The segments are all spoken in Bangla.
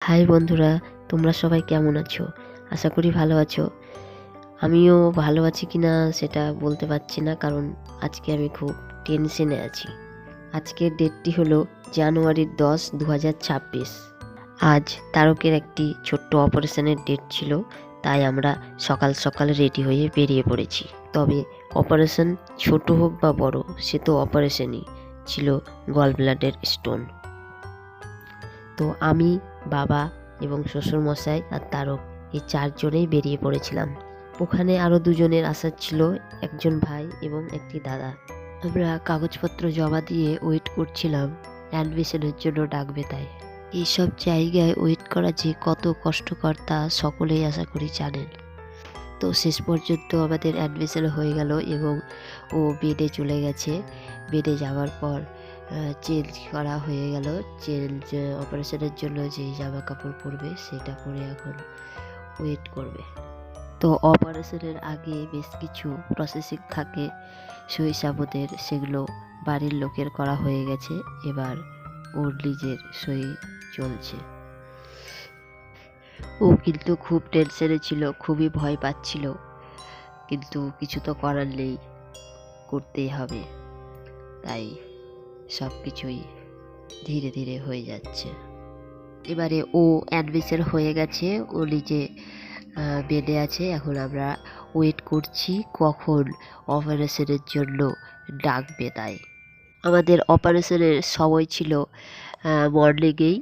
হাই বন্ধুরা, তোমরা সবাই কেমন আছো? আশা করি ভালো আছো। আমিও ভালো আছি কিনা সেটা বলতে পারছি না, কারণ আজকে আমি খুব টেনশনে আছি। আজকের ডেটটি হলো জানুয়ারির 10, 2026। আজ তারকের একটি ছোট্ট অপারেশনের ডেট ছিল, তাই আমরা সকাল সকাল রেডি হয়ে বেরিয়ে পড়েছি। তবে অপারেশন ছোট হোক বা বড়, সে তো অপারেশনই ছিল, গল ব্লাডার স্টোন। তো আমি, বাবা এবং শ্বশুরমশাই আর তারক, এই চারজনেই বেরিয়ে পড়েছিলাম। ওখানে আরও দুজনের আসার ছিল, একজন ভাই এবং একটি দাদা। আমরা কাগজপত্র জমা দিয়ে ওয়েট করছিলাম অ্যাডমিশনের জন্য ডাকবে তাই। এইসব জায়গায় ওয়েট করা যে কত কষ্টকর তা সকলেই আশা করি জানেন। তো শেষ পর্যন্ত আমাদের অ্যাডমিশন হয়ে গেল এবং ও বেডে চলে গেছে। বেডে যাওয়ার পর চেঞ্জ করা হয়ে গেল। চেঞ্জ অপারেশনের জন্য যে জামা কাপড় পরবে সেটা পরে এখন ওয়েট করবে। তো অপারেশনের আগে বেশ কিছু প্রসেসিং থাকে সই-সাবুতের, সেগুলো বাড়ির লোকের করা হয়ে গেছে। এবার ওর নিজের সই চলছে। ও কিন্তু খুব টেনশনে ছিল, খুবই ভয় পাচ্ছিল, কিন্তু কিছু তো করার নেই, করতেই হবে। তাই সব কিছুই ধীরে ধীরে হয়ে যাচ্ছে। এবারে ও অ্যাডমিশন হয়ে গেছে, ও নিজে বেডে আছে। এখন আমরা ওয়েট করছি কখন অপারেশনের জন্য ডাকবে তাই। আমাদের অপারেশনের সময় ছিল মর্নিংয়েই,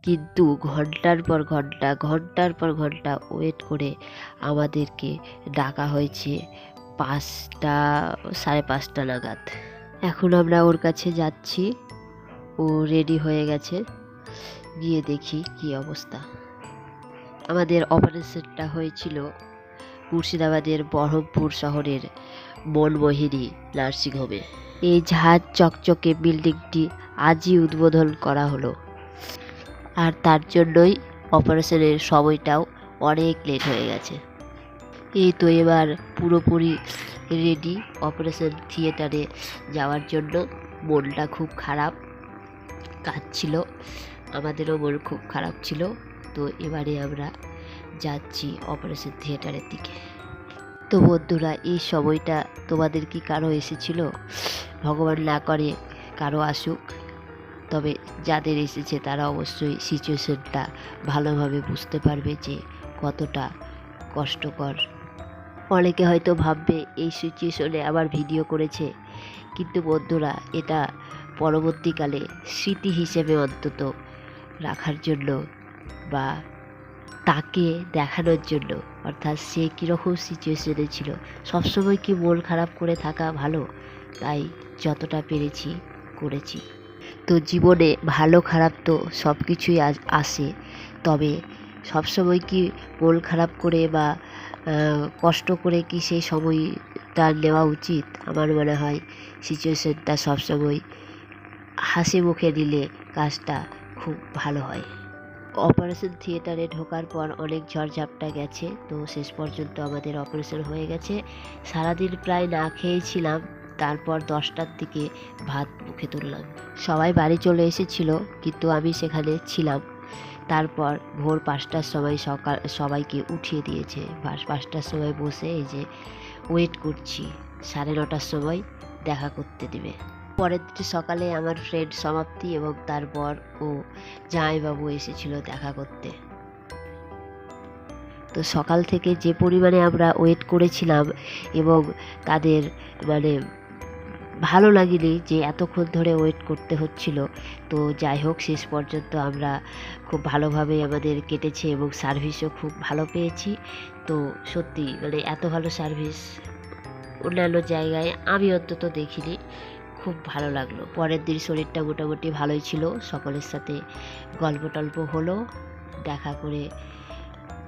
কিন্তু ঘন্টার পর ঘন্টা ওয়েট করে আমাদেরকে ডাকা হয়েছে 5টা, 5:30 নাগাদ। এখন আমরা ওর কাছে যাচ্ছি, ও রেডি হয়ে গেছে, গিয়ে দেখি কি অবস্থা। আমাদের অপারেশনটা হয়েছিল মুর্শিদাবাদের বহরমপুর শহরের মনমোহিনী নার্সিংহোমে। এই ঝাঁজ চকচকে বিল্ডিংটি আজই উদ্বোধন করা হলো, আর তার জন্যই অপারেশনের সময়টাও অনেক লেট হয়ে গেছে। এই তো এবার পুরোপুরি রেডি অপারেশন থিয়েটারে যাওয়ার জন্য। মনটা খুব খারাপ, কাঁদছিল, আমাদেরও মন খুব খারাপ ছিল। তো এবারে আমরা যাচ্ছি অপারেশন থিয়েটারের দিকে। তো বন্ধুরা, এই সময়টা তোমাদের কি কারো এসেছিল? ভগবান না করে কারো আসুক, তবে যাদের এসেছে তারা অবশ্যই সিচুয়েশনটা ভালোভাবে বুঝতে পারবে যে কতটা কষ্টকর। অনেকে হয়তো ভাববে এই সিচুয়েশনে আবার ভিডিও করেছে, কিন্তু বন্ধুরা, এটা পরবর্তীকালে স্মৃতি হিসেবে অন্তত রাখার জন্য বা তাকে দেখানোর জন্য, অর্থাৎ সে কীরকম সিচুয়েশনে ছিল। সবসময় কি মন খারাপ করে থাকা ভালো? তাই যতটা পেরেছি করেছি। তো জীবনে ভালো খারাপ তো সব কিছুই আসে, তবে সবসময় কি মন খারাপ করে বা কষ্ট করে কি সেই সময়টা নেওয়া উচিত? আমার মনে হয় সিচুয়েশনটা সবসময় হাসি মুখে নিলে কাজটা খুব ভালো হয়। অপারেশন থিয়েটারে ঢোকার পর অনেক ঝড়ঝাপটা গেছে। তো শেষ পর্যন্ত আমাদের অপারেশন হয়ে গেছে। সারাদিন প্রায় না খেয়েছিলাম, তারপর 10টার দিকে ভাত মুখে তুললাম। সবাই বাড়ি চলে এসেছিল, কিন্তু আমি সেখানে ছিলাম। তারপর ভোর 5টার সময় সবাইকে উঠিয়ে দিয়েছে। 5টার সময় বসে এই যে ওয়েট করছি, 9:30টার সময় দেখা করতে দেবে। পরের দিন সকালে আমার ফ্রেন্ড সমাপ্তি এবং তারপর ও জামাইবাবু এসেছিল দেখা করতে। তো সকাল থেকে যে পরিমাণে আমরা ওয়েট করেছিলাম এবং তাদের ভালো লাগেনি যে এতক্ষণ ধরে ওয়েট করতে হচ্ছিল। তো যাই হোক, শেষ পর্যন্ত আমরা খুব ভালোভাবে আমাদের কেটেছে এবং সার্ভিসও খুব ভালো পেয়েছি। তো সত্যি এত ভালো সার্ভিস অন্যান্য জায়গায় আমি অন্তত দেখিনি। খুব ভালো লাগলো। পরের দিন শরীরটা মোটামুটি ভালোই ছিল, সকলের সাথে গল্প টল্প হলো, দেখা করে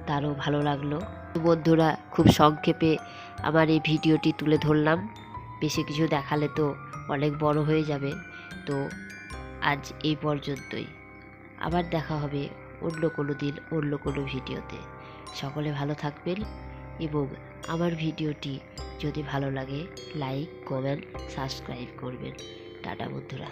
তারও ভালো লাগলো। বন্ধুরা, খুব সংক্ষেপে আমার এই ভিডিওটি তুলে ধরলাম, বেশি কিছু দেখালে তো অনেক বড় হয়ে যাবে। তো আজ এই পর্যন্তই, আবার দেখা হবে অন্য কোনো দিন অন্য কোনো ভিডিওতে। সকলে ভালো থাকবেন এবং আমার ভিডিওটি যদি ভালো লাগে লাইক, কমেন্ট, সাবস্ক্রাইব করবেন। টাটা বন্ধুরা।